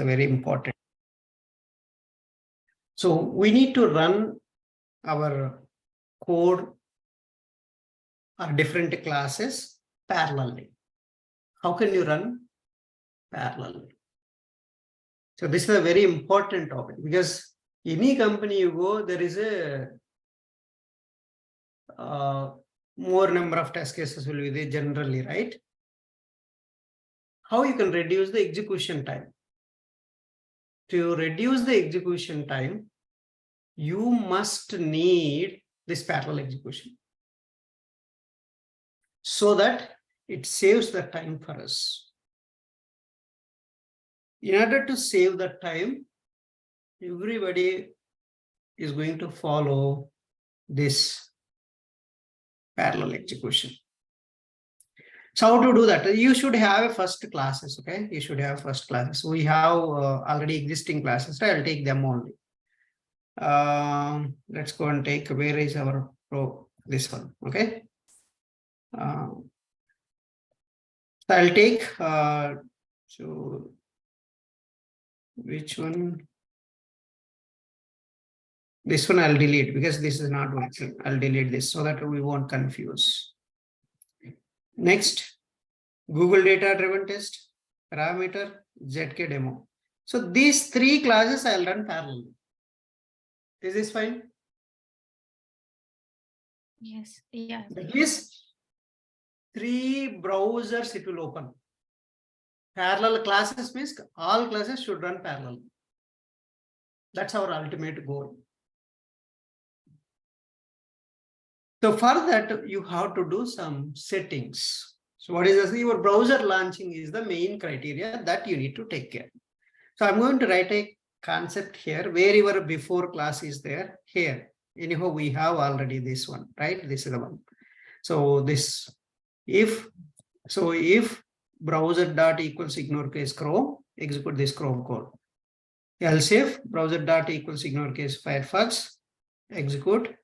very important. So we need to run our code or different classes parallelly. How can you run parallelly? So this is a very important topic, because any company you go, there is a more number of test cases will be there generally, right? How you can reduce the execution time? To reduce the execution time, you must need this parallel execution, so that it saves the time for us. In order to save the time, everybody is going to follow this parallel execution. So how to do that? You should have a first classes, okay? You should have first classes. We have already existing classes, so I'll take them only. Let's go and take, where is our pro? This one, okay? So I'll take, so which one? This one I'll delete, because this is not working. I'll delete this so that we won't confuse. Next, Google data driven test, parameter, ZK demo. So these three classes I'll run parallel. Is this fine? Yes. Yeah. These three browsers it will open. Parallel classes means all classes should run parallel. That's our ultimate goal. So for that, you have to do some settings. So what is this? Your browser launching is the main criteria that you need to take care. So I'm going to write a concept here, where your before class is there. Here, anyhow, we have already this one, right? This is the one. So this, if browser dot equals ignore case Chrome, execute this Chrome code. Else if browser dot equals ignore case Firefox, execute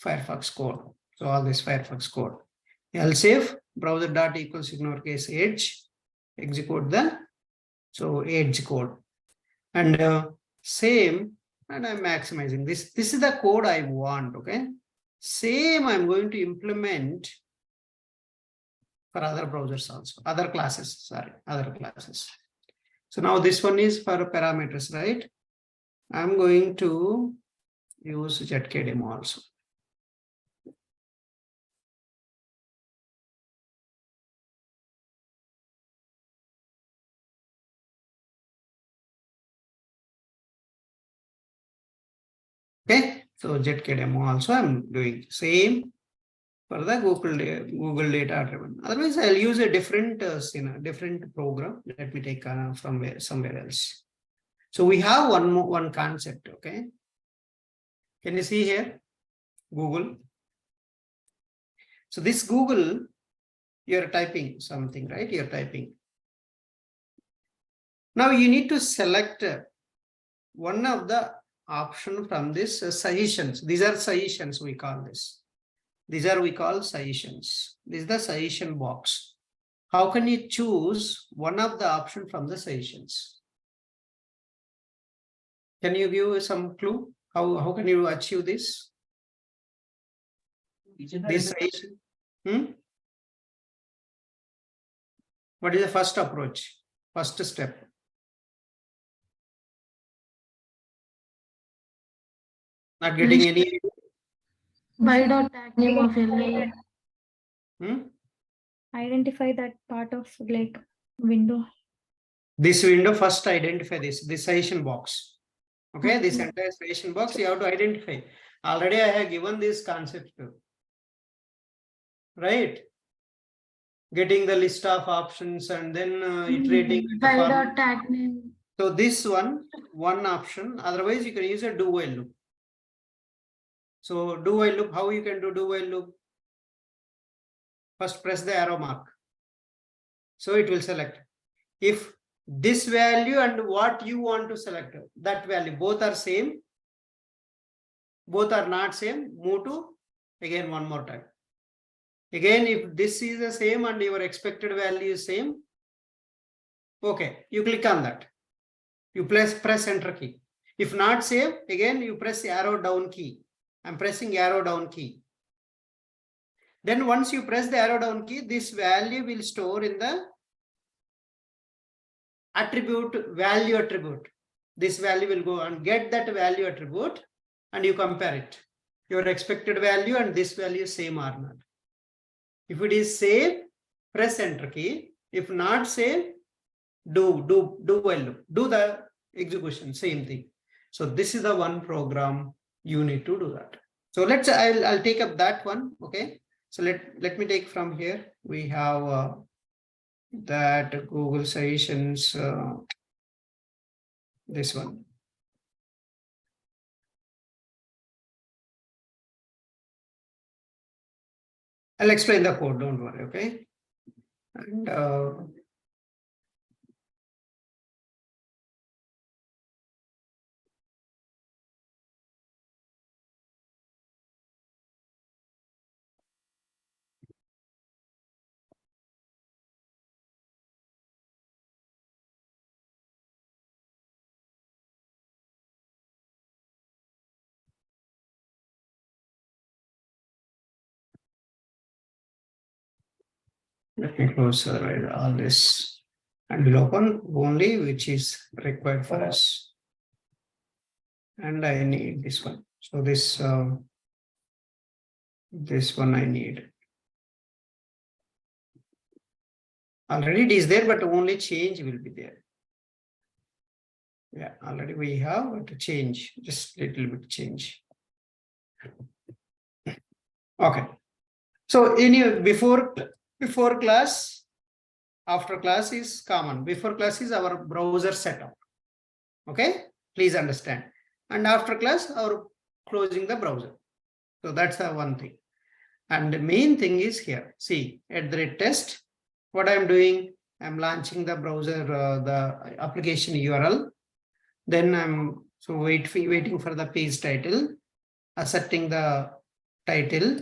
Firefox code. So all this Firefox code. Else if browser dot equals ignore case Edge, execute the Edge code. And same, and I'm maximizing this. This is the code I want. Okay. Same I'm going to implement for other browsers also, other classes. So now this one is for parameters, right? I'm going to use ZK demo also. Okay, so ZK demo also I'm doing same for the Google data driven. Otherwise, I'll use a different different program. Let me take from somewhere else. So we have one concept. Okay, can you see here? Google. So this Google, you're typing something, right? You're typing. Now you need to select one of the option from this suggestions. These are suggestions, we call this. These are we call suggestions. This is the suggestion box. How can you choose one of the option from the suggestions? Can you give some clue? How can you achieve this? This suggestion? What is the first approach? First step? Not getting any. By dot tag name of LA. Identify that part of like window. This window, first identify this suggestion box. Okay, this entire suggestion box you have to identify. Already I have given this concept too. Right? Getting the list of options and then iterating. By dot tag name. So this one option. Otherwise, you can use a do while loop. So do while loop, how you can do while loop? First press the arrow mark. So it will select. If this value and what you want to select, that value, both are same, both are not same, move to again one more time. Again, if this is the same and your expected value is same, okay, you click on that. You press enter key. If not save, again you press the arrow down key. I'm pressing arrow down key. Then once you press the arrow down key, this value will store in the value attribute. This value will go and get that value attribute and you compare it. Your expected value and this value same or not. If it is save, press enter key. If not save, do while loop. Do the execution, same thing. So this is the one program you need to do that. So I'll take up that one. Okay. So let me take from here. We have that Google suggestions, this one. I'll explain the code, don't worry, okay? And let me close all this and we'll open only which is required for us. And I need this one. So this one I need. Already it is there, but only change will be there. Yeah, already we have to change, just a little bit change. Okay. So anyway, before class, after class is common. Before class is our browser setup. Okay, please understand. And after class, our closing the browser. So that's the one thing. And the main thing is here. See, at the test, what I'm doing, I'm launching the browser, the application URL. Then I'm waiting for the page title, asserting the title,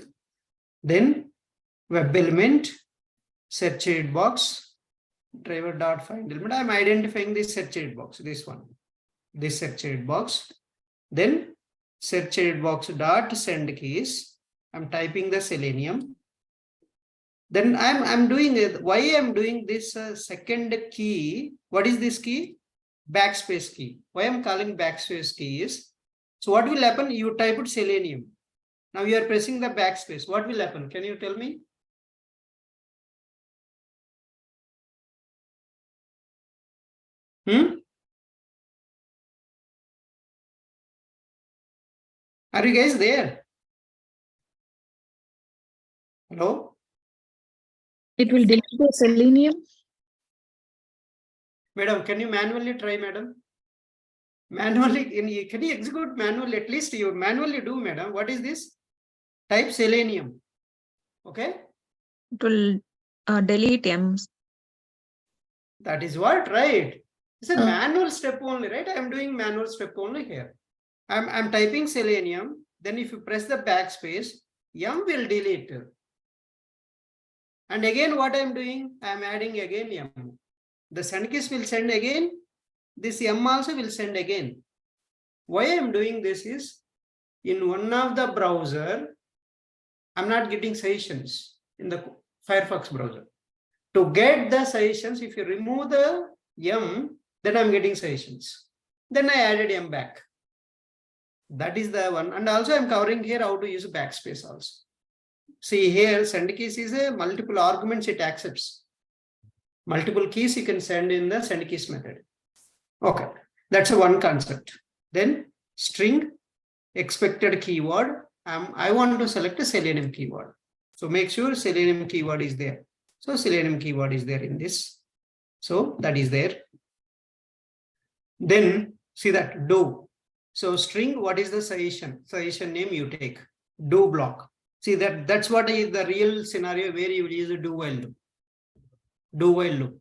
then web element, search edit box, driver.find element. I'm identifying this search edit box, this one, this search edit box. Then search edit box dot send keys. I'm typing the Selenium. Then I'm doing it. Why I'm doing this second key? What is this key? Backspace key. Why I'm calling backspace key is, so what will happen? You type it Selenium. Now you are pressing the backspace. What will happen? Can you tell me? Are you guys there? Hello? It will delete the Selenium. Madam, can you manually try, madam? Manually, can you execute manually? At least you manually do, madam. What is this? Type Selenium. Okay? It will delete M's. That is what, right? It's a manual step only, right? I'm doing manual step only here. I'm typing Selenium. Then if you press the backspace, M will delete. And again, what I'm doing, I'm adding again M. The send keys will send again. This M also will send again. Why I'm doing this is, in one of the browser, I'm not getting suggestions in the Firefox browser. To get the suggestions, if you remove the M, then I'm getting suggestions. Then I added M back. That is the one. And also I'm covering here how to use backspace also. See here, send keys is a multiple arguments it accepts. Multiple keys you can send in the send keys method. Okay, that's a one concept. Then string expected keyword. I want to select a Selenium keyword. So make sure Selenium keyword is there. So Selenium keyword is there in this. So that is there. Then see that do. So string, what is the suggestion? Suggestion name you take. Do block. See that's what is the real scenario where you will use a do while loop. Do while loop.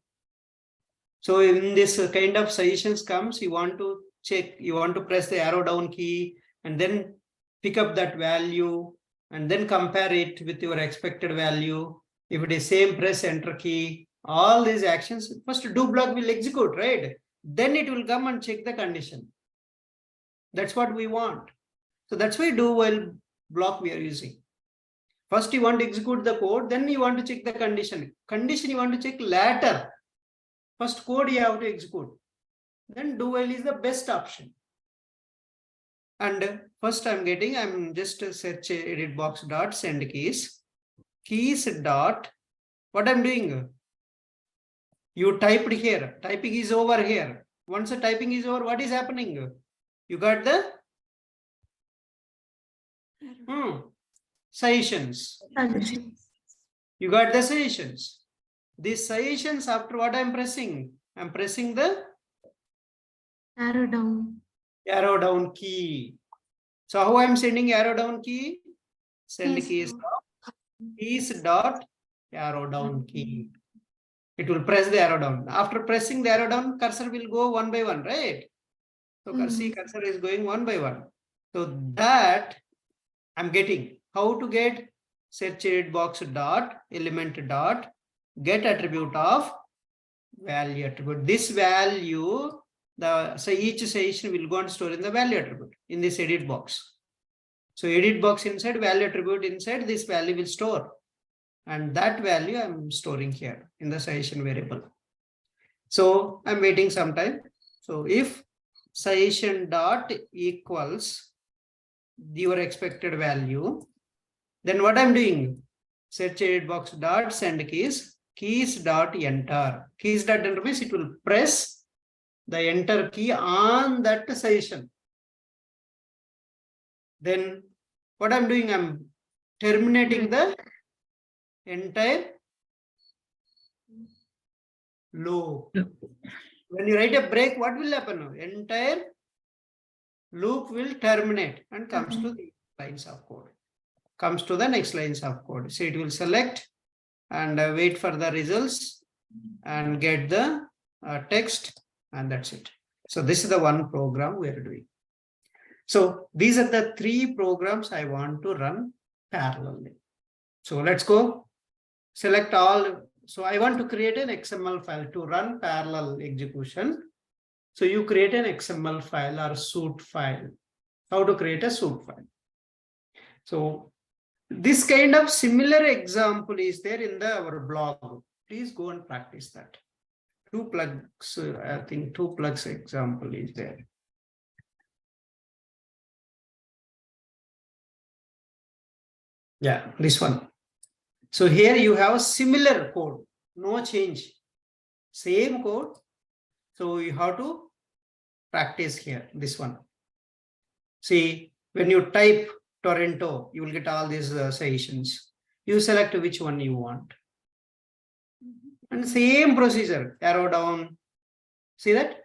So in this kind of suggestions comes, you want to check, you want to press the arrow down key and then pick up that value and then compare it with your expected value. If it is same, press enter key. All these actions, first do block will execute, right? then it will come and check the condition. That's what we want. So that's why do while block we are using. First you want to execute the code, then you want to check the condition. Condition you want to check later. First code you have to execute. Then do while is the best option. And first I'm just search edit box dot send keys. Keys dot, what I'm doing? You typed here, typing is over here. Once the typing is over, what is happening? You got the suggestions. You got the suggestions. These suggestions, after what I'm pressing? I'm pressing the Arrow down key. So how I'm sending arrow down key? Send keys dot arrow down key. It will press the arrow down. After pressing the arrow down, cursor will go one by one, right? So cursor is going one by one. So that I'm getting. How to get? Search edit box dot element dot get attribute of value attribute. This value, so each session will go and store in the value attribute in this edit box. So edit box inside, value attribute inside, this value will store. And that value I'm storing here in the session variable. So I'm waiting some time. So if session dot equals your expected value, then what I'm doing? Search edit box dot send keys dot enter. Keys dot enter means it will press the enter key on that session. Then what I'm doing? I'm terminating the entire loop. When you write a break, what will happen? Entire loop will terminate and comes to the lines of code. Comes to the next lines of code. So it will select and wait for the results and get the text, and that's it. So this is the one program we are doing. So these are the three programs I want to run parallelly. So let's go. Select all. So I want to create an XML file to run parallel execution. So you create an XML file or suite file. How to create a suite file? So this kind of similar example is there in our blog. Please go and practice that. 2 plugs, I think 2 plugs example is there. Yeah, this one. So here you have similar code, no change, same code. So you have to practice here, this one. See, when you type Toronto, you will get all these suggestions. You select which one you want. And same procedure, arrow down. See that?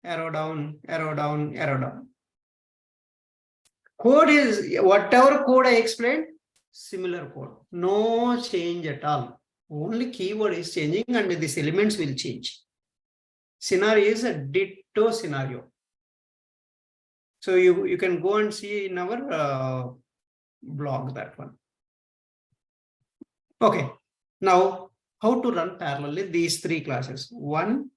Arrow down, arrow down, arrow down. Code is whatever code I explained, similar code. No change at all. Only keyword is changing and these elements will change. Scenario is a ditto scenario. So you can go and see in our blog that one. Okay. Now, how to run parallelly these 3 classes? 1,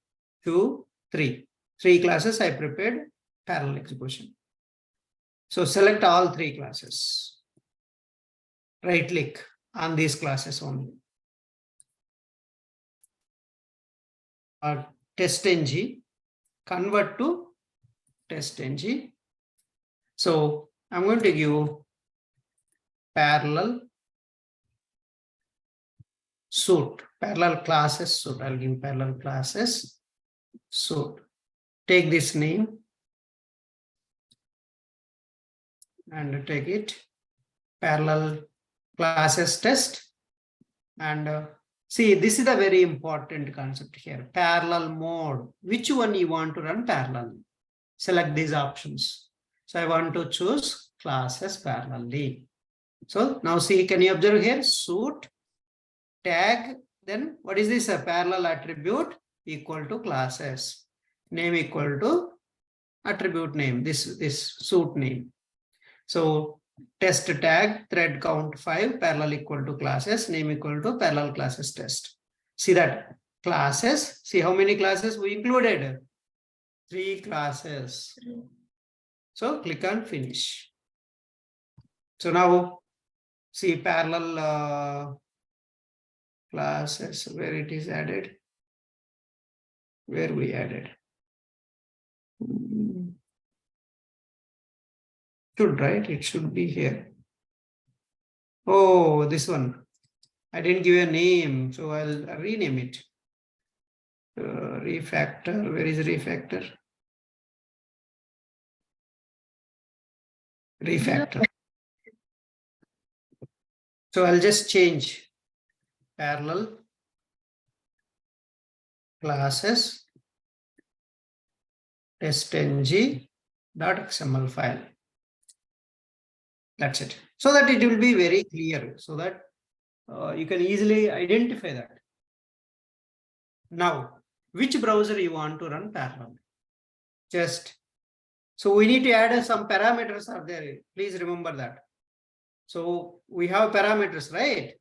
2, 3. 3 classes I prepared parallel execution. So select all 3 classes. Right click on these classes only. TestNG, convert to TestNG. So I'm going to give parallel suite, parallel classes suite. I'll give parallel classes suite. Take this name and take it parallel classes test. And see, this is a very important concept here. Parallel mode. Which one you want to run parallel? Select these options. So I want to choose classes parallelly. So now see, can you observe here? Suite, tag, then what is this? A parallel attribute equal to classes. Name equal to attribute name, this suite name. So test tag, thread count 5, parallel equal to classes, name equal to parallel classes test. See that? Classes, see how many classes we included? 3 classes. So click on finish. So now see parallel classes where it is added. Where we added. Should, right? It should be here. Oh, this one. I didn't give a name, so I'll rename it. Refactor. Where is refactor? Refactor. So I'll just change parallel classes TestNG.xml file. That's it. So that it will be very clear, so that you can easily identify that. Now, which browser you want to run parallel? Just so we need to add some parameters are there. Please remember that. So we have parameters, right?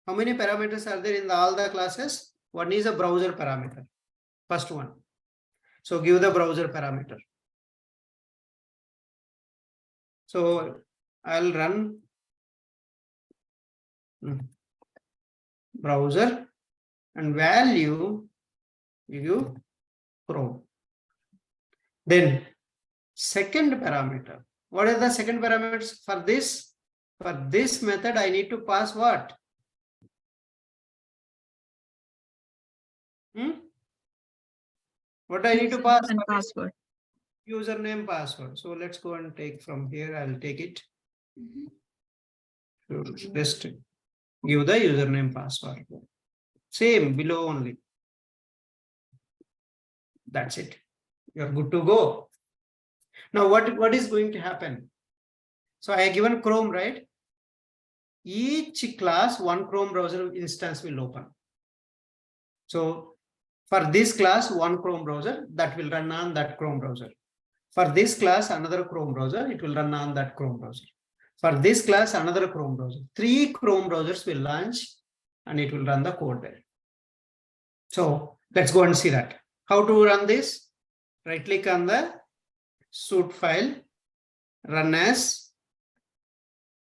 How many parameters are there in all the classes? One is a browser parameter. First one. So give the browser parameter. So I'll run browser and value you Chrome. Then second parameter. What are the second parameters for this? For this method, I need to pass what? What I need to pass? And password. Username, password. So let's go and take from here. I'll take it. So just give the username, password. Same below only. That's it. You're good to go. Now what is going to happen? So I have given Chrome, right? Each class, one Chrome browser instance will open. So for this class, one Chrome browser that will run on that Chrome browser. For this class, another Chrome browser, it will run on that Chrome browser. For this class, another Chrome browser. 3 Chrome browsers will launch and it will run the code there. So let's go and see that. How to run this? Right click on the suite file, run as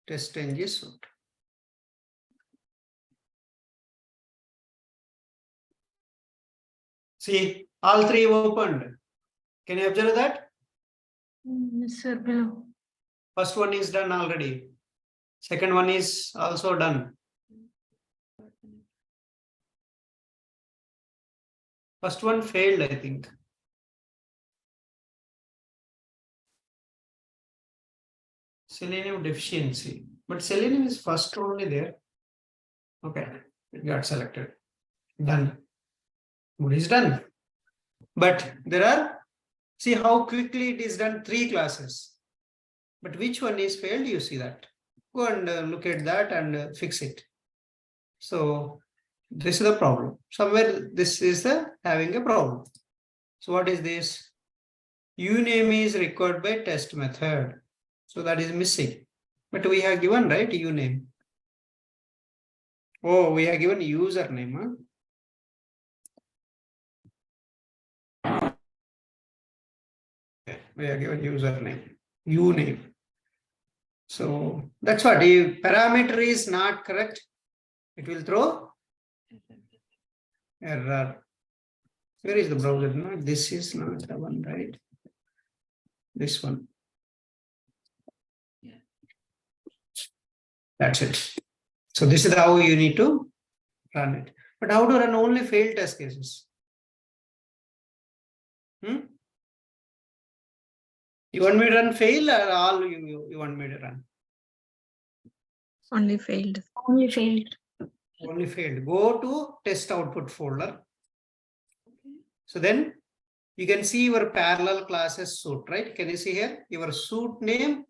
TestNG suite. See, all 3 opened. Can you observe that? Yes, sir. Below. First one is done already. Second one is also done. First one failed, I think. Selenium deficiency. But Selenium is first only there. Okay, it got selected. Done. What is done? But there are, see how quickly it is done, 3 classes. But which one is failed? You see that. Go and look at that and fix it. So this is the problem. Somewhere this is the having a problem. So what is this? Uname is required by test method. So that is missing. But we have given, right, uname. Oh, we have given username. Huh? Okay, we have given username, uname. So that's what, if parameter is not correct, it will throw error. Where is the browser? No, this is not the one, right? This one. That's it. So this is how you need to run it. But how to run only failed test cases? You want me to run fail or all you want me to run? Only failed. Only failed. Only failed. Go to test output folder. So then you can see your parallel classes suite, right? Can you see here? Your suite name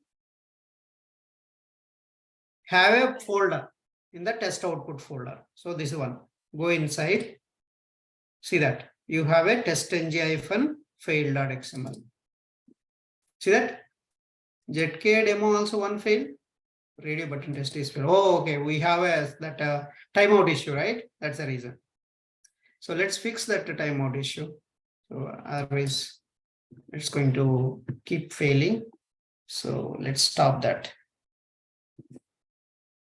have a folder in the test output folder. So this one. Go inside. See that. You have a testng-fail.xml. See that? ZK demo also one fail. Radio button test is fail. Oh, okay. We have that timeout issue, right? That's the reason. So let's fix that timeout issue. So otherwise, It's going to keep failing. So let's stop that.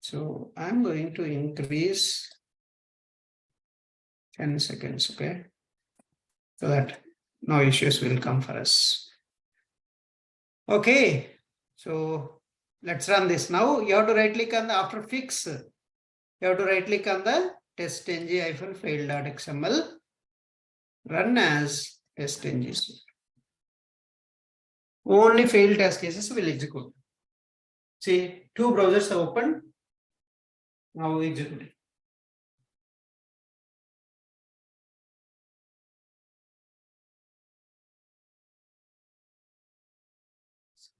So I'm going to increase 10 seconds, okay? So that no issues will come for us. Okay, so let's run this. Now you have to right click on the after fix. You have to right click on the testng-fail.xml. Run as testng. Only failed test cases will execute. See, 2 browsers are open. Now execute.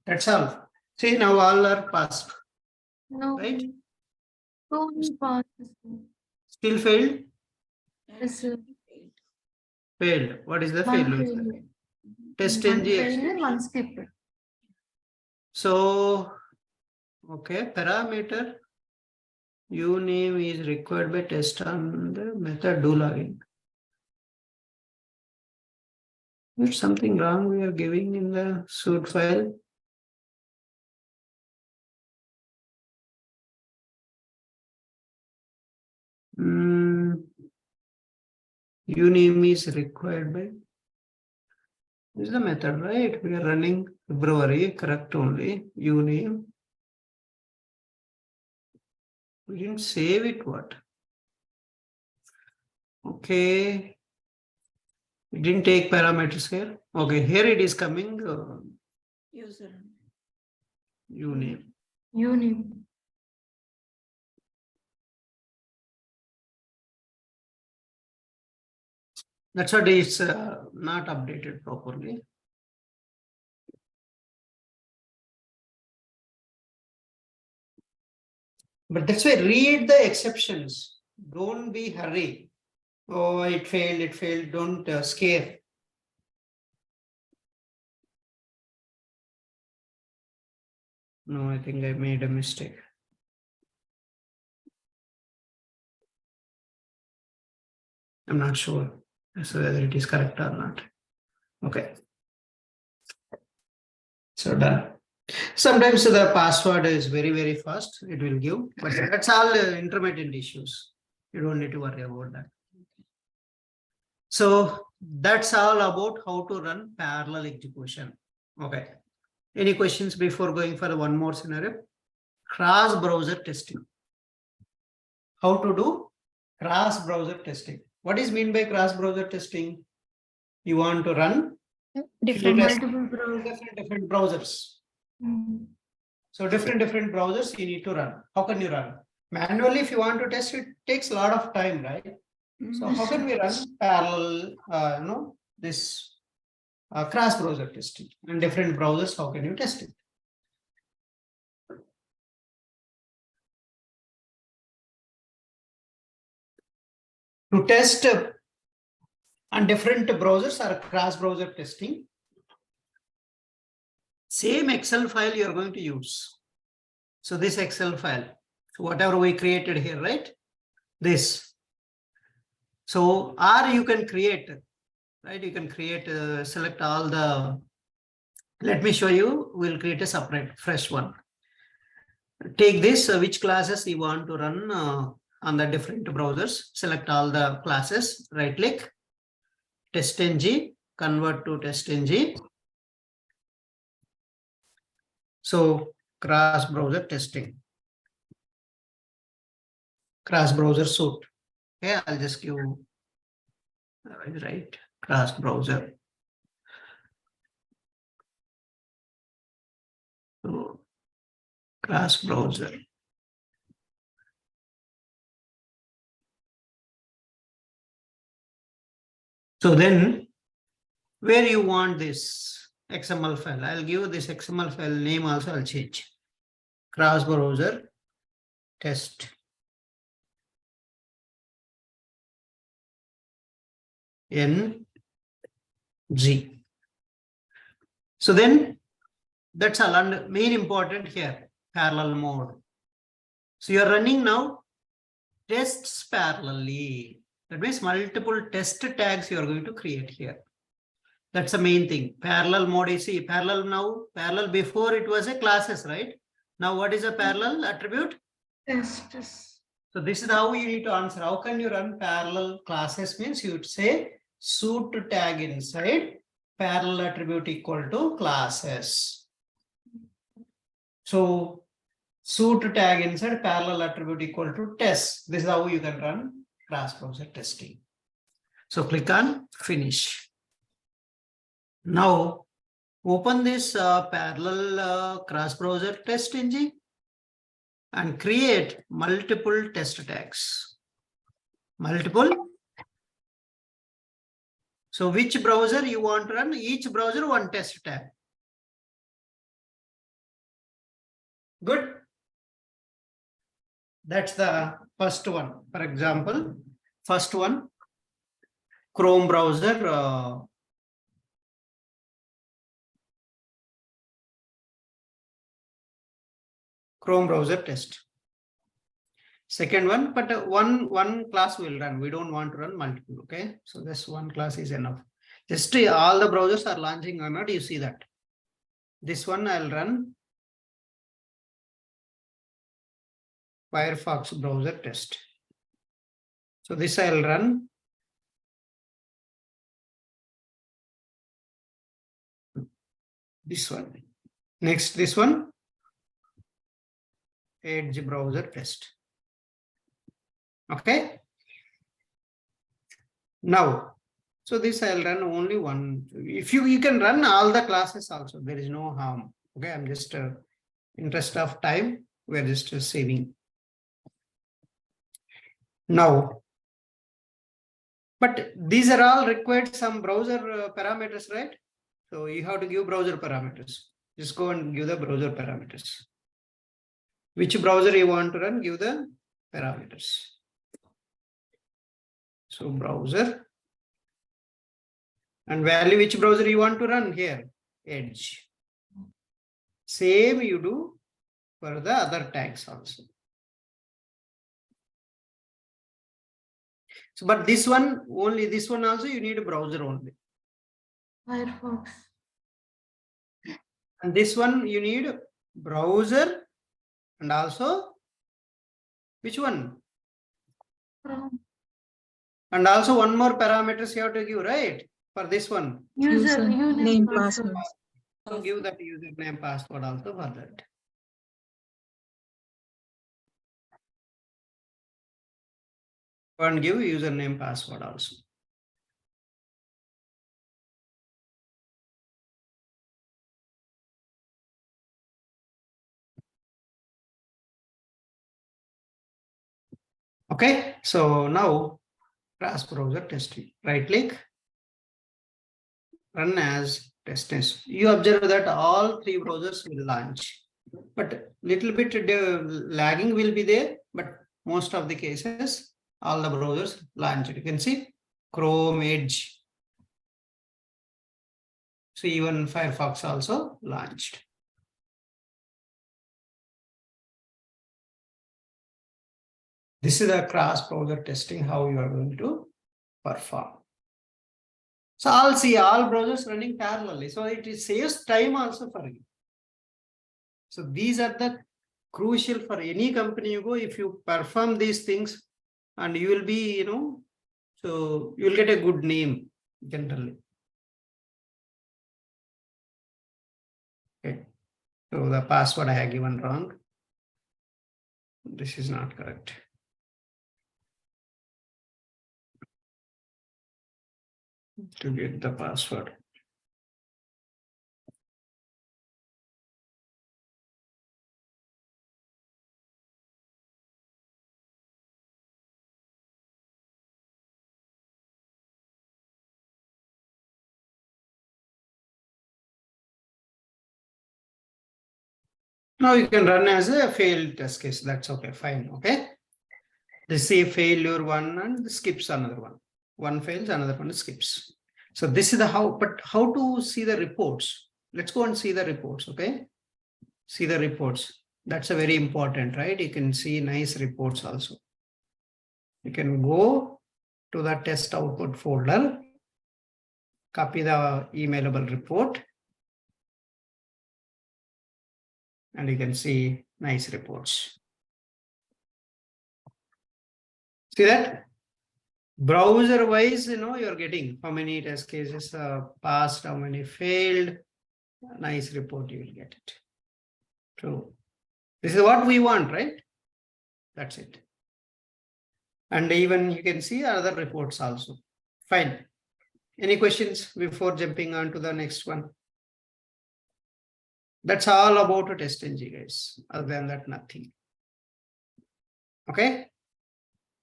That's all. See, now all are passed. No. Right? Only pass. Still failed? Yes, sir. Failed. What is the One failure? failure. Test One ng. failure, one skip. So, okay, parameter uname is required by test on the method do login. There's something wrong we are giving in the suite file. Uname is required by. This is the method, right? We are running February, correct only. Uname. We didn't save it, what? Okay. We didn't take parameters here. Okay, here it is coming. User. Uname. Unit. That's what it's not updated properly. But that's why read the exceptions. Don't be hurry. Oh, it failed. Don't scare. No, I think I made a mistake. I'm not sure as to whether it is correct or not. Okay. So done. Sometimes the password is very, very fast. It will give, but that's all intermittent issues. You don't need to worry about that. So that's all about how to run parallel execution. Okay. Any questions before going for one more scenario? Cross-browser testing. How to do cross-browser testing? What is mean by cross-browser testing? You want to run Different. Multiple browsers. different browsers. So different browsers you need to run. How can you run? Manually, if you want to test, it takes a lot of time, right? So how can we run parallel, this cross-browser testing and different browsers? How can you test it? To test on different browsers or cross-browser testing, same Excel file you are going to use. So this Excel file, so whatever we created here, right? This. So, or you can create, right? You can create, select all the, let me show you, we'll create a separate, fresh one. Take this, which classes you want to run on the different browsers, select all the classes, right click, TestNG, convert to TestNG. So cross-browser testing, cross-browser suite. Okay, I'll just give, right, cross-browser. So cross-browser. So then, where you want this XML file, I'll give this XML file name also, I'll change. Cross-browser test. NG. So then, that's all. And main important here, parallel mode. So you're running now tests parallelly. That means multiple test tags you are going to create here. That's the main thing. Parallel mode is see parallel now. Parallel before it was a classes, right? Now what is a parallel attribute? Test. So this is how you need to answer. How can you run parallel classes? Means you would say suit tag inside parallel attribute equal to classes. So suit tag inside parallel attribute equal to test. This is how you can run cross-browser testing. So click on finish. Now open this parallel cross-browser TestNG and create multiple test tags. Multiple. So which browser you want to run? Each browser one test tag. Good. That's the first one. For example, first one, Chrome browser. Chrome browser test. Second one, but one class will run. We don't want to run multiple. Okay, so this one class is enough. Just all the browsers are launching or not. You see that. This one I'll run Firefox browser test. So this I'll run. This one. Next, this one. Edge browser test. Okay. Now, so this I'll run only one. If you can run all the classes also, there is no harm. Okay, I'm just interest of time, we're just saving. Now, but these are all required some browser parameters, right? So you have to give browser parameters. Just go and give the browser parameters. Which browser you want to run, give the parameters. So browser and value, which browser you want to run here, Edge. Same you do for the other tags also. So, but this one only, this one also you need a browser only. Firefox. And this one you need browser and also which one? Chrome. And also one more parameters you have to give, right? For this one. Username, password. So give that username password also for that. And give username password also. Okay, so now cross-browser testing. Right click, run as test. You observe that all three browsers will launch, but little bit lagging will be there, but most of the cases, all the browsers launch. You can see Chrome, Edge. So even Firefox also launched. This is the cross-browser testing, how you are going to perform. So I'll see all browsers running parallelly. So it saves time also for you. So these are the crucial for any company you go. If you perform these things and you will be, so you'll get a good name generally. Okay. So the password I have given wrong. This is not correct. To get the password. Now you can run as a failed test case. That's okay, fine. Okay. They say failure one and skips another one. One fails, another one skips. So this is the how, but how to see the reports? Let's go and see the reports. Okay. See the reports. That's a very important, right? You can see nice reports also. You can go to the test output folder, copy the emailable report. And you can see nice reports. See that? Browser wise, you're getting how many test cases passed, how many failed. Nice report, you will get it. True. This is what we want, right? That's it. And even you can see other reports also. Fine. Any questions before jumping on to the next one? That's all about a TestNG, guys. Other than that, nothing. Okay.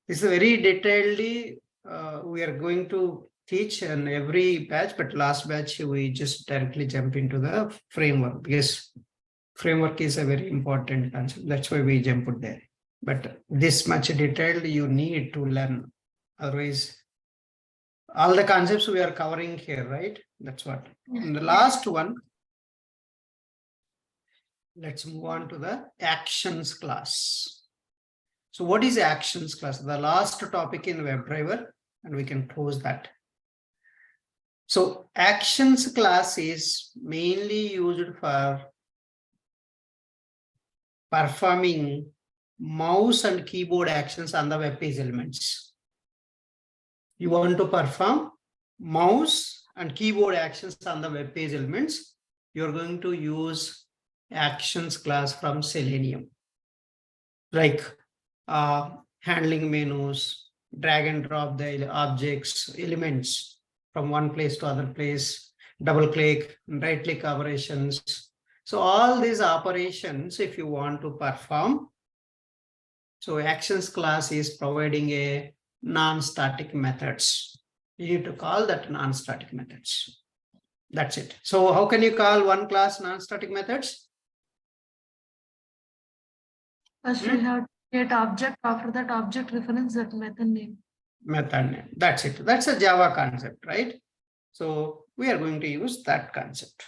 This is very detailedly we are going to teach in every batch, but last batch we just directly jump into the framework because framework is a very important concept. That's why we jump there. But this much detailed you need to learn. Otherwise, all the concepts we are covering here, right? That's what. In the last one, let's move on to the actions class. So what is actions class? The last topic in WebDriver, and we can close that. So actions class is mainly used for performing mouse and keyboard actions on the web page elements. You want to perform mouse and keyboard actions on the web page elements. You're going to use actions class from Selenium, like handling menus, drag and drop the objects, elements from one place to other place, double click, right click operations. So all these operations, if you want to perform, so actions class is providing a non-static methods. You need to call that non-static methods. That's it. So how can you call one class non-static methods? First we have to create object, after that object reference that method name. Method name. That's it. That's a Java concept, right? So we are going to use that concept.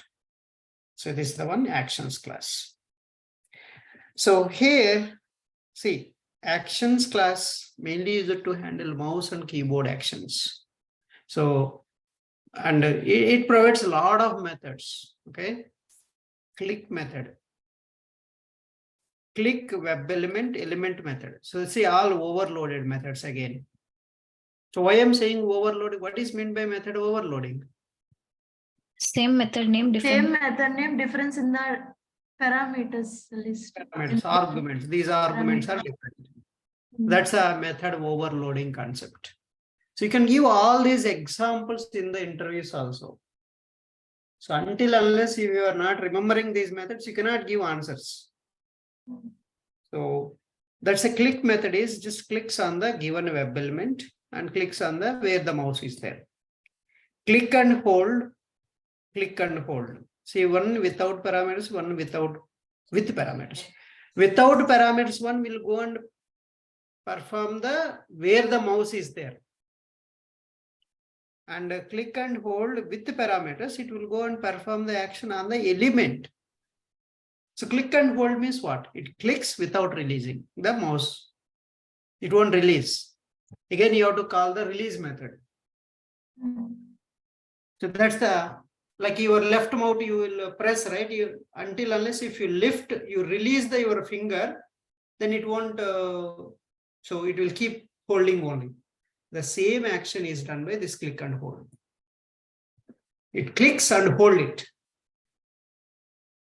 So this is the one actions class. So here, see, actions class mainly used to handle mouse and keyboard actions. So, and it provides a lot of methods. Okay. Click method. Click web element method. So see all overloaded methods again. So why I'm saying overloading? What is meant by method overloading? Same method name, different. Same method name, difference in the parameters list. Parameters, arguments. These arguments are different. That's a method overloading concept. So you can give all these examples in the interviews also. So until unless you are not remembering these methods, you cannot give answers. So that's a click method is just clicks on the given web element and clicks on the where the mouse is there. Click and hold, click and hold. See, one without parameters, one with parameters. Without parameters, one will go and perform the where the mouse is there. And click and hold with the parameters, it will go and perform the action on the element. So click and hold means what? It clicks without releasing the mouse. It won't release. Again, you have to call the release method. So that's the, like your left mouse, you will press, right? Until unless if you lift, you release your finger, then it won't, so it will keep holding only. The same action is done by this click and hold. It clicks and hold it.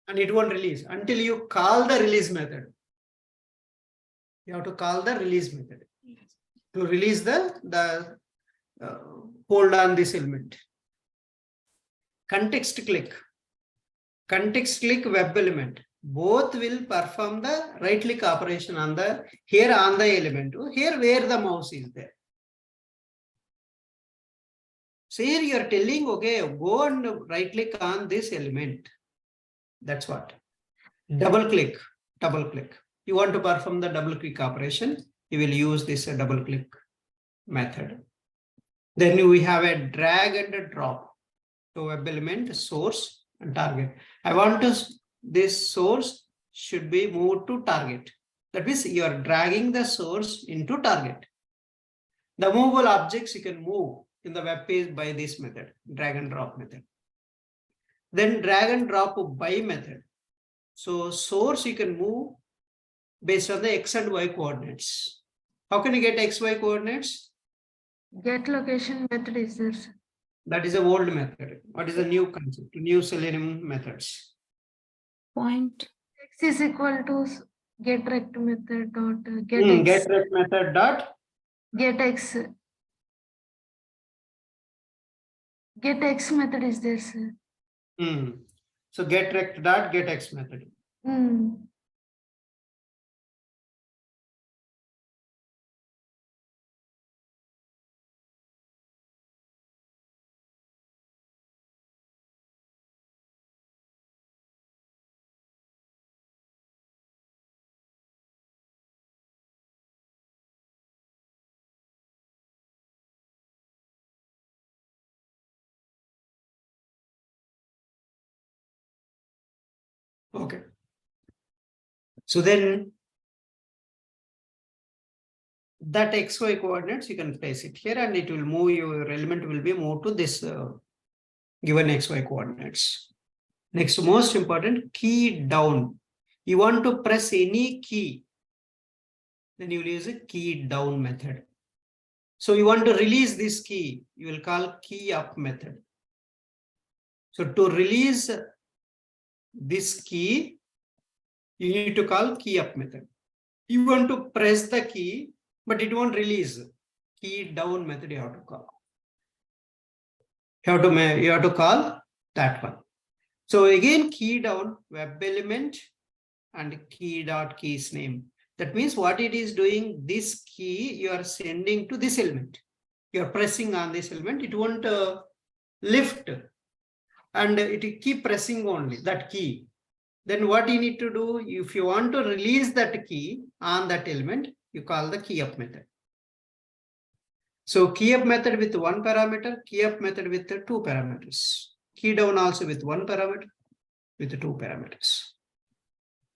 And it won't release until you call the release method. You have to call the release method to release the hold on this element. Context click web element. Both will perform the right click operation on the here on the element, here where the mouse is there. So here you are telling, okay, go and right click on this element. That's what. Double click. You want to perform the double click operation, you will use this double click method. Then we have a drag and a drop. So web element, source and target. I want to, this source should be moved to target. That means you are dragging the source into target. The movable objects you can move in the web page by this method, drag and drop method. Then drag and drop by method. So source you can move based on the X and Y coordinates. How can you get X, Y coordinates? Get location method is there, sir. That is a old method. What is the new concept? New Selenium methods. Point. X is equal to get rect method dot get Get X. rect method dot. Get X. Get X method is there, sir. So get rect dot get X method. Okay. So then that XY coordinates, you can place it here and it will move, your element will be moved to this given XY coordinates. Next, most important, key down. You want to press any key, then you will use a key down method. So you want to release this key, you will call key up method. So to release this key, you need to call key up method. You want to press the key, but it won't release. Key down method you have to call. You have to call that one. So again, key down web element and key dot keys name. That means what it is doing, this key you are sending to this element. You are pressing on this element, it won't lift and it will keep pressing only that key. Then what you need to do, if you want to release that key on that element, you call the key up method. So key up method with one parameter, key up method with two parameters. Key down also with one parameter, with two parameters.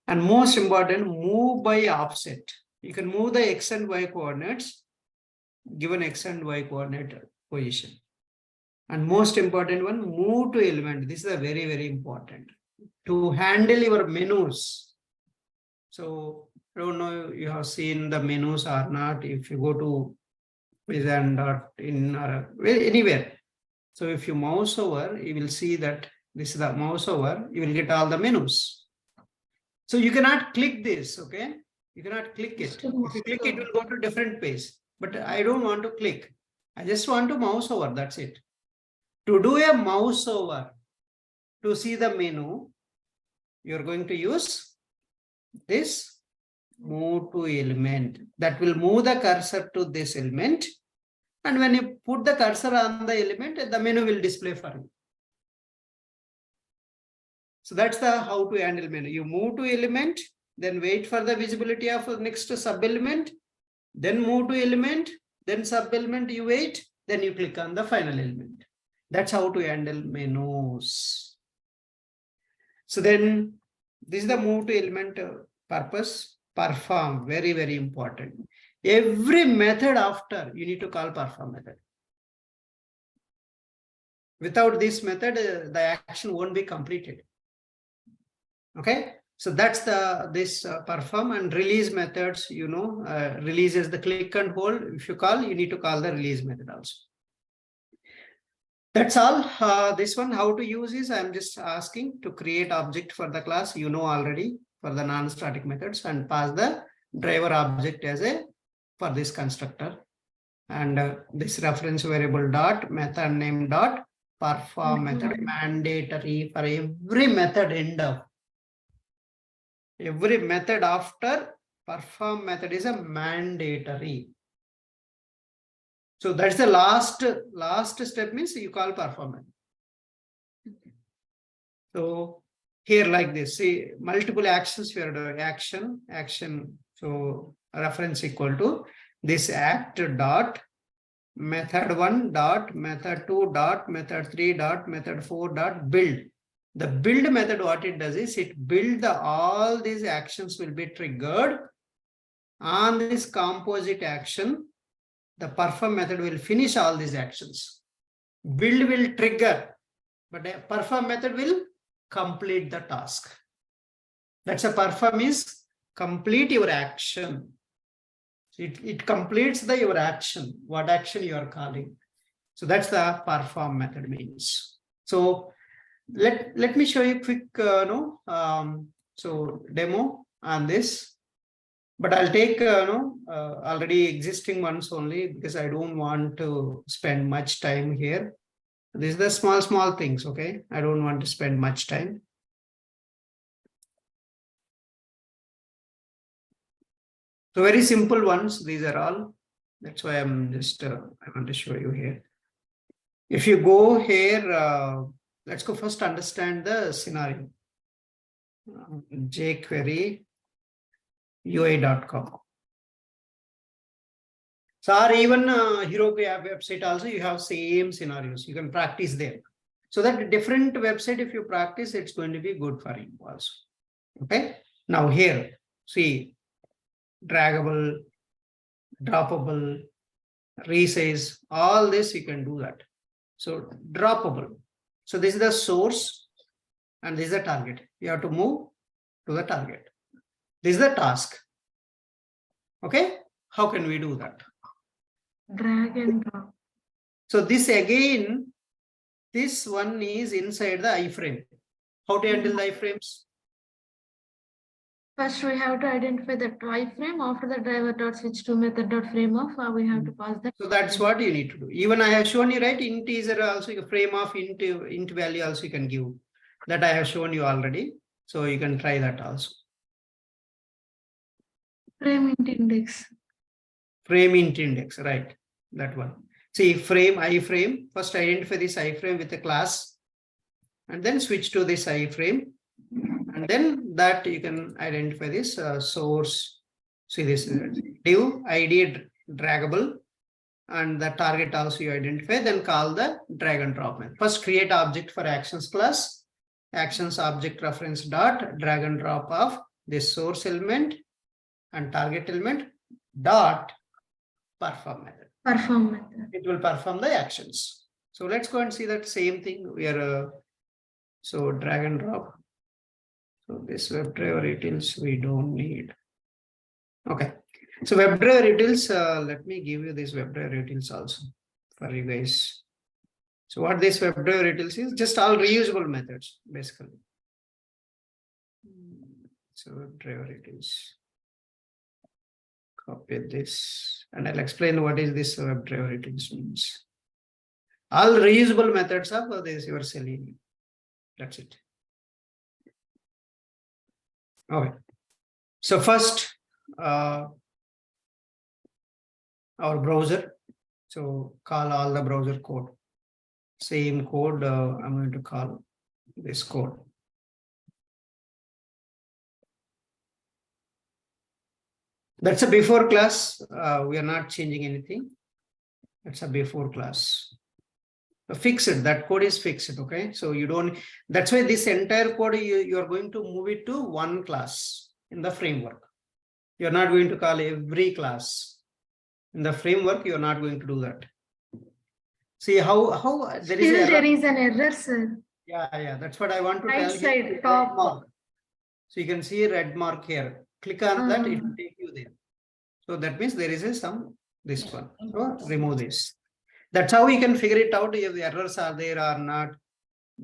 And most important, move by offset. You can move the X and Y coordinates, given X and Y coordinate position. And most important one, move to element. This is a very, very important. To handle your menus. So I don't know you have seen the menus or not. If you go to in or anywhere. So if you mouse over, you will see that this is the mouse over, you will get all the menus. So you cannot click this, okay? You cannot click it. If you click, it will go to different page. But I don't want to click. I just want to mouse over, that's it. To do a mouse over, to see the menu, you're going to use this move to element. That will move the cursor to this element. And when you put the cursor on the element, the menu will display for you. So that's the how to handle menu. You move to element, then wait for the visibility of the next sub element, then move to element, then sub element you wait, then you click on the final element. That's how to handle menus. So then this is the move to element purpose. Perform, very, very important. Every method after you need to call perform method. Without this method, the action won't be completed. Okay, so that's this perform and release methods. You know, release is the click and hold. If you call, you need to call the release method also. That's all. This one, how to use is I'm just asking to create object for the class. You know already for the non-static methods and pass the driver object as a for this constructor. And this reference variable dot method name dot perform method mandatory for every method end of. Every method after perform method is a mandatory. So that's the last step means you call perform method. So here like this, see multiple actions we are doing action. So reference equal to this act dot method 1 dot method 2 dot method 3 dot method 4 dot build. The build method, what it does is it build all these actions will be triggered on this composite action. The perform method will finish all these actions. Build will trigger, but a perform method will complete the task. That's a perform is complete your action. It completes your action, what action you are calling. So that's the perform method means. So let me show you quick so demo on this, but I'll take already existing ones only because I don't want to spend much time here. These are the small things. Okay, I don't want to spend much time. So very simple ones, these are all. That's why I'm just I want to show you here. If you go here, let's go first understand the scenario. jQuery UI.com. So or even Heroku app website also, you have same scenarios. You can practice there. So that different website, if you practice, it's going to be good for you also. Okay. Now here, see, draggable, droppable, resize, all this you can do that. So droppable. So this is the source and this is the target. You have to move to the target. This is the task. Okay. How can we do that? Drag and drop. So this again, this one is inside the iframe. How to handle the iframes? First, we have to identify the iframe. After the driver dot switch to method dot frame of, we have to pass that. So that's what you need to do. Even I have shown you, right? Int is also a frame of int value also you can give. That I have shown you already. So you can try that also. Frame int index. Frame int index, right? That one. See, frame, iframe. First identify this iframe with a class and then switch to this iframe. And then that you can identify this source. See this div id draggable and the target also you identify, then call the drag and drop method. First create object for actions class, actions object reference dot drag and drop of this source element and target element dot perform method. Perform method. It will perform the actions. So let's go and see that same thing. We are so drag and drop. So this WebDriver utils we don't need. Okay. So WebDriver utils, let me give you this WebDriver utils also for you guys. So what this WebDriver utils is just all reusable methods basically. So WebDriver utils. Copy this and I'll explain what is this WebDriver utils means. All reusable methods of this your Selenium. That's it. Okay. So first, our browser. So call all the browser code. Same code. I'm going to call this code. That's a before class. We are not changing anything. That's a before class. Fix it. That code is fixed. Okay. So you don't, that's why this entire code, you are going to move it to one class in the framework. You're not going to call every class in the framework. You're not going to do that. See how there is Still there is an error, sir. Yeah. That's what I want to Right tell side, you. top. Mark. So you can see a red mark here. Click on that. It will take you there. So that means there is this one. So remove this. That's how you can figure it out if the errors are there or not.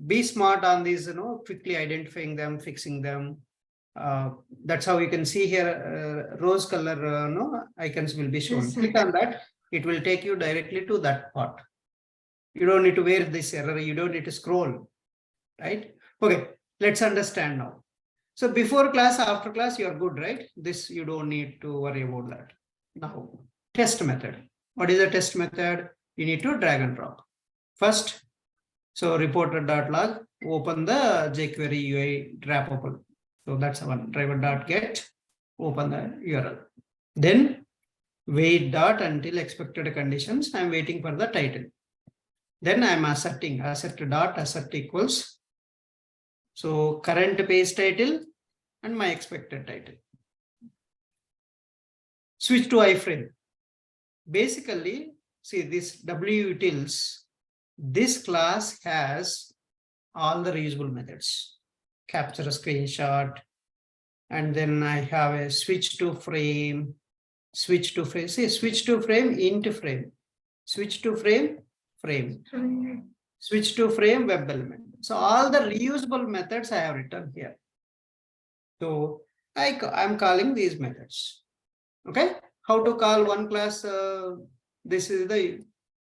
Be smart on these, quickly identifying them, fixing them. That's how you can see here, rose color icons will be shown. Yes, click on that. It will take you directly to that part. You don't need to wear this error. You don't need to scroll, right? Okay, let's understand now. So before class, after class, you are good, right? This, you don't need to worry about that. Now, test method. What is the test method? You need to drag and drop. First, so reporter.log, open the jQuery UI droppable. So that's one, driver.get, open the URL. Then wait dot until expected conditions. I'm waiting for the title. Then I'm asserting assert dot assert equals. So current page title and my expected title. Switch to iframe. Basically, see this W utils this class has all the reusable methods. Capture a screenshot, and then I have a switch to frame, switch to frame, say switch to frame, into frame, switch to frame, frame, switch to frame, web element. So all the reusable methods I have written here. So I'm calling these methods. Okay, how to call one class? This is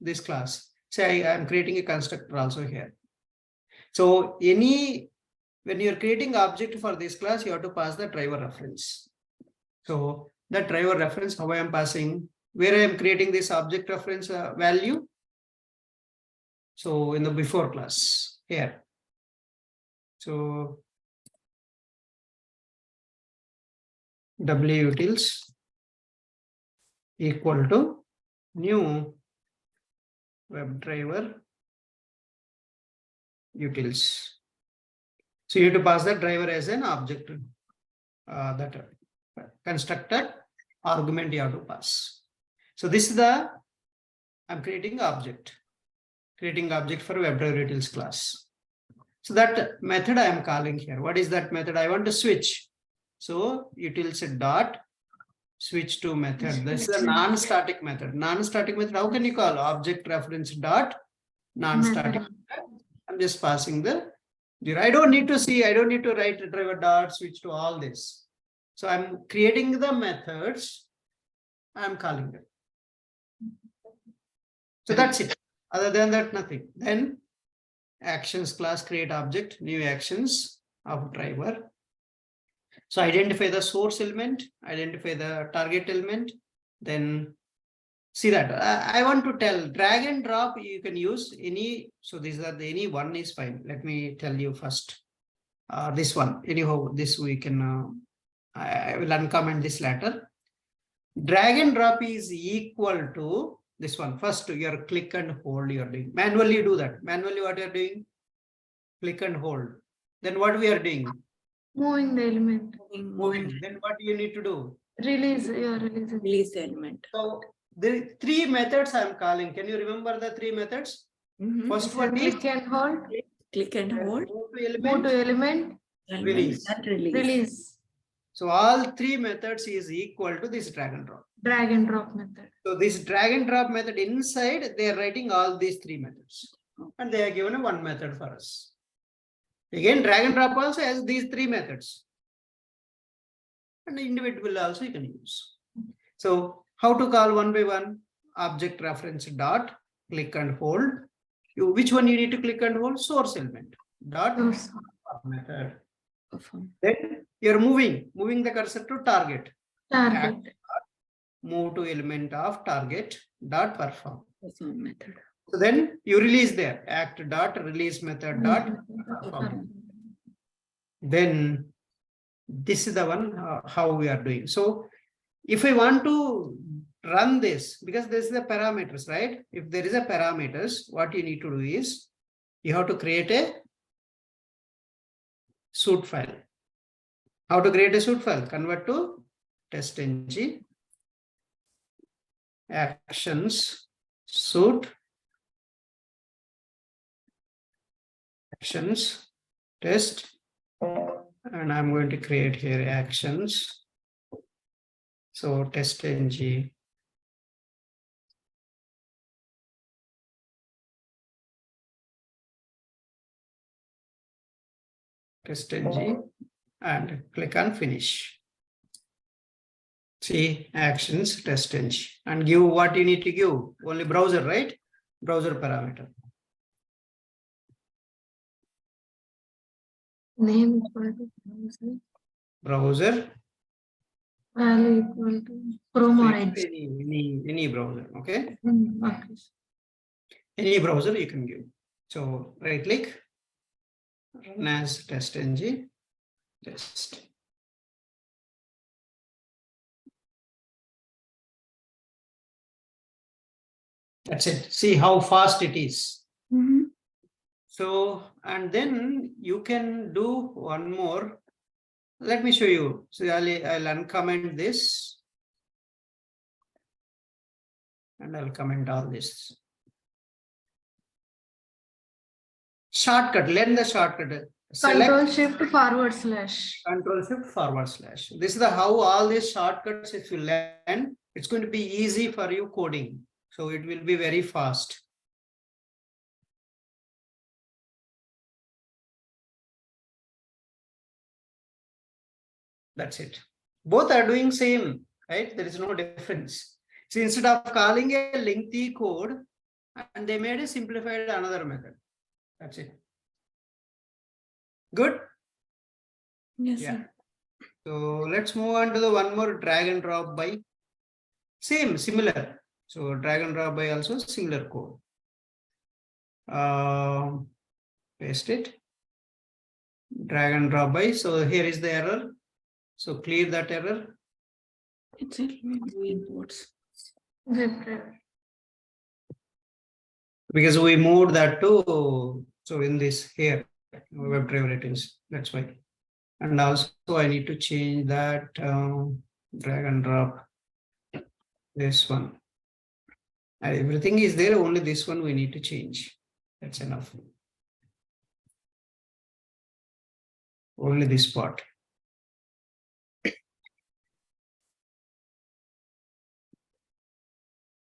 this class. Say I'm creating a constructor also here. So when you're creating object for this class, you have to pass the driver reference. So that driver reference, how I am passing, where I am creating this object reference value. So in the before class here. So wutils equal to new WebDriver utils. So you have to pass that driver as an object, that constructor argument you have to pass. So this is I'm creating object for WebDriver utils class. So that method I am calling here. What is that method? I want to switch. So utils dot switch to method. This is a non-static method. Non-static method, how can you call? Object reference dot non-static. I'm just passing I don't need to write driver dot switch to all this. So I'm creating the methods. I'm calling them. So that's it. Other than that, nothing. Then actions class create object, new actions of driver. So identify the source element, identify the target element, then see that. I want to tell drag and drop, you can use any. So these are any one is fine. Let me tell you first. This one, anyhow, this we can, I will uncomment this later. Drag and drop is equal to this one. First, your click and hold you're doing. Manually do that. Manually what you're doing? Click and hold. Then what we are doing? Moving the element. Moving. Then what you need to do? Release Release element. So there are three methods I'm calling. Can you remember the three methods? First one is click and hold. Click and hold. Move to element. Release. And release. Release. So all three methods is equal to this drag and drop. Drag and drop method. So this drag and drop method inside, they are writing all these three methods. And they are given a one method for us. Again, drag and drop also has these three methods. And individual also you can use. So how to call one by one? Object reference dot click and hold. Which one you need to click and hold? Source element dot method. Then you're moving the cursor to target. Target. Move to element of target dot perform. Method. So then you release there. Act dot release method dot perform. Then this is the one how we are doing. So if I want to run this, because this is the parameters, right? If there is a parameters, what you need to do is you have to create a suit file. How to create a suit file? Convert to TestNG actions suit actions test, and I'm going to create here actions. So TestNG and click on finish. See actions TestNG and give what you need to give. Only browser, right? Browser parameter. Name equal to Browser. value equal to Chrome or Edge. Any browser, okay? Okay. Any browser you can give. So right click, run as TestNG, test. That's it. See how fast it is. So, and then you can do one more. Let me show you. So I'll uncomment this. And I'll comment all this. Shortcut, learn the shortcut. Control Shift forward slash. Control Shift forward slash. This is the how all these shortcuts, if you learn, it's going to be easy for you coding. So it will be very fast. That's it. Both are doing same, right? There is no difference. So instead of calling a lengthy code, and they made a simplified another method. That's it. Good. Yes, Yeah. sir. So let's move on to the one more drag and drop by. Same, similar. So drag and drop by also similar code. Paste it. Drag and drop by. So here is the error. So clear that error. It's a imports. WebDriver. Because we moved that to, so in this here, WebDriver it is. That's why. And also I need to change that drag and drop this one. And everything is there, only this one we need to change. That's enough. Only this part.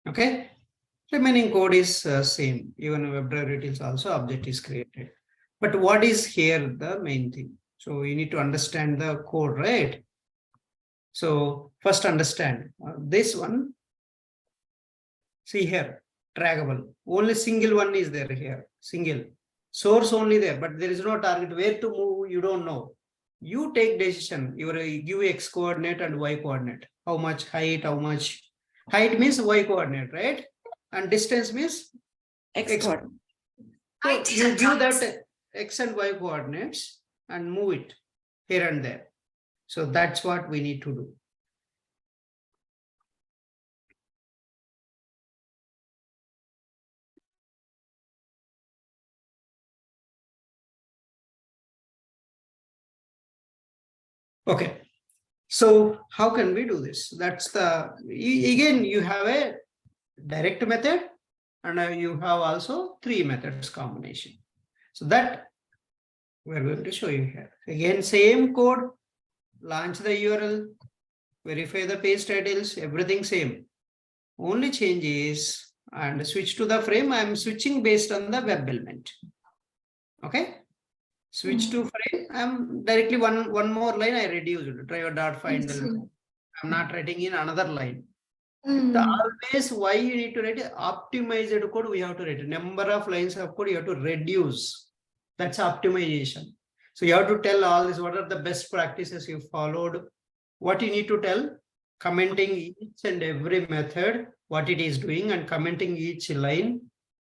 Okay. Remaining code is same. Even WebDriver it is also object is created. But what is here the main thing? So you need to understand the code, right? So first understand this one. See here, draggable. Only single one is there here. Single. Source only there, but there is no target. Where to move, you don't know. You take decision. You give X coordinate and Y coordinate. How much height, how much. Height means Y coordinate, right? And distance means Export. So you give that X and Y coordinates and move it here and there. So that's what we need to do. Okay. So how can we do this? That's the, again, you have a direct method and you have also three methods combination. So that we're going to show you here. Again, same code, launch the URL, verify the page titles, everything same. Only change is, and switch to the frame, I'm switching based on the web element. Okay. Switch to frame, I'm directly one more line I reduced, driver.find element. I'm not writing in another line. The always why you need to write optimized code, we have to write number of lines of code, you have to reduce. That's optimization. So you have to tell all this, what are the best practices you followed, what you need to tell, commenting each and every method, what it is doing and commenting each line.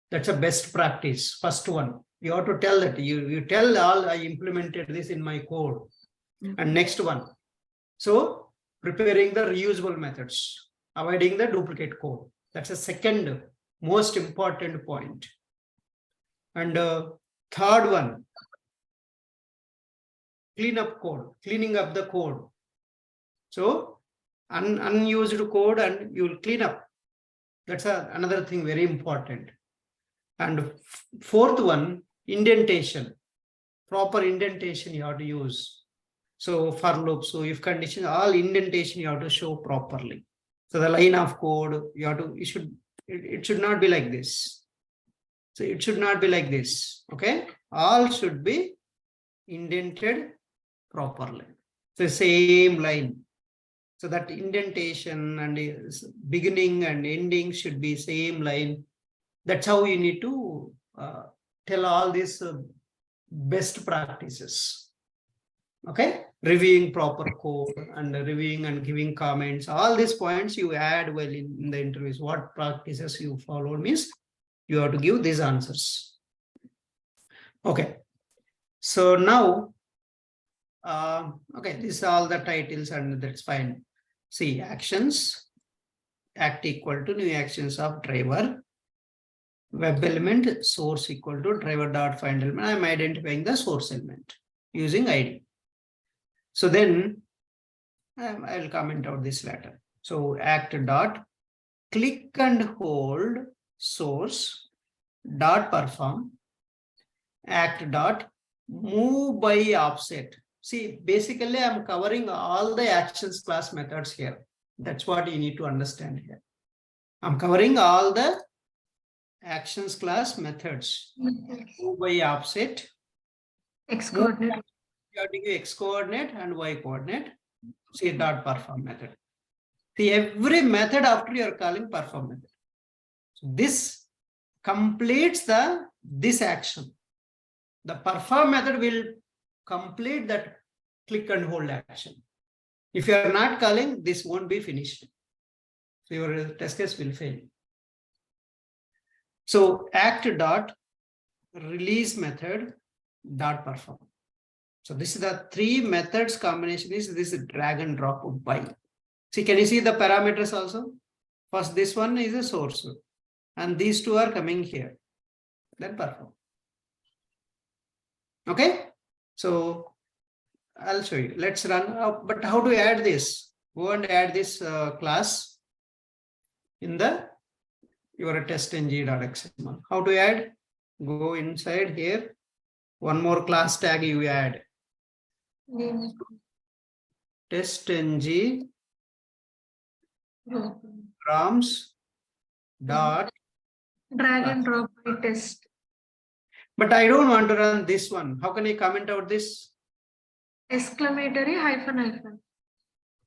That's a best practice. First one, you have to tell that you tell all I implemented this in my code. And next one, so preparing the reusable methods, avoiding the duplicate code. That's a second most important point. And third one, cleaning up the code. So unused code and you will clean up. That's another thing very important. And fourth one, indentation, proper indentation you have to use. So for loop, so if condition, all indentation you have to show properly. So the line of code you have to, it should not be like this. So it should not be like this. Okay, all should be indented properly. The same line. So that indentation and beginning and ending should be same line. That's how you need to tell all these best practices. Okay, reviewing proper code and reviewing and giving comments. All these points you add well in the interviews. What practices you followed means you have to give these answers. Okay, so now, okay, these are all the titles and that's fine. See, actions, act equal to new actions of driver. Web element source equal to driver.find element. I'm identifying the source element using ID. So then I will comment out this later. So act dot click and hold source dot perform act dot move by offset. See, basically I'm covering all the actions class methods here. That's what you need to understand here. I'm covering all the actions class methods. Move by offset. X coordinate. You have to give X coordinate and Y coordinate. See dot perform method. See, every method after you are calling perform method. So this completes this action. The perform method will complete that click and hold action. If you are not calling, this won't be finished. So your test case will fail. So act dot release method dot perform. So this is the three methods combination is this drag and drop by. See, can you see the parameters also? First, this one is a source, and these two are coming here. Then perform. Okay, so I'll show you. Let's run. But how to add this? Go and add this class in your TestNG.xml. How to add? Go inside here. One more class tag you add. Name. TestNG proms dot. Drag and drop by test. But I don't want to run this one. How can I comment out this? Exclamatory hyphen.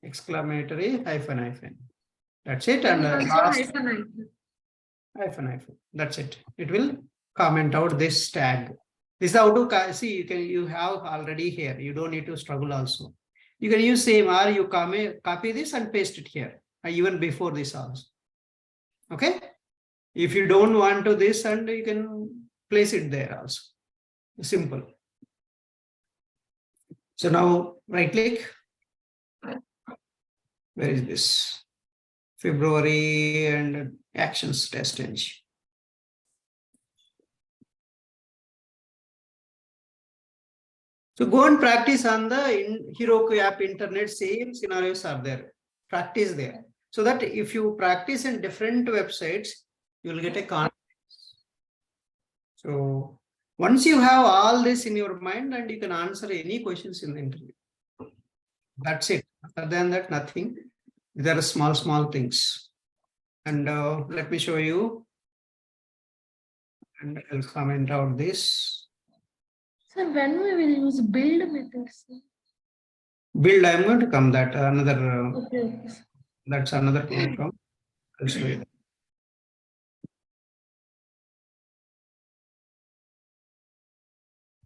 Exclamatory hyphen. That's it. And And also last hyphen. That's it. It will comment out this tag. This is how to see. You have already here. You don't need to struggle also. You can use same or you copy this and paste it here. Even before this also. Okay. If you don't want to this, and you can place it there also. Simple. So now right click. Where is this? February and actions TestNG. So go and practice on the Heroku app internet, same scenarios are there. Practice there. So that if you practice in different websites, you will get a confidence. So once you have all this in your mind and you can answer any questions in the interview. That's it. Other than that, nothing. There are small things. And let me show you. And I'll comment out this. So when we will use build methods? Build, I'm going to come that another, Okay. that's another program. I'll show you.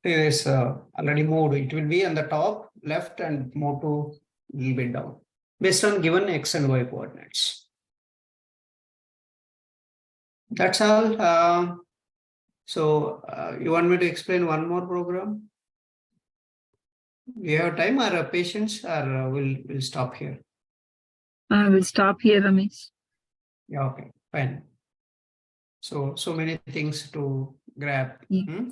It is already moved. It will be on the top left and move to a little bit down based on given X and Y coordinates. That's all. So you want me to explain one more program? We have time or patience, or we'll stop here? I will stop here, Ramesh. Yeah, okay, fine. So many things to grab. Yeah. Hmm?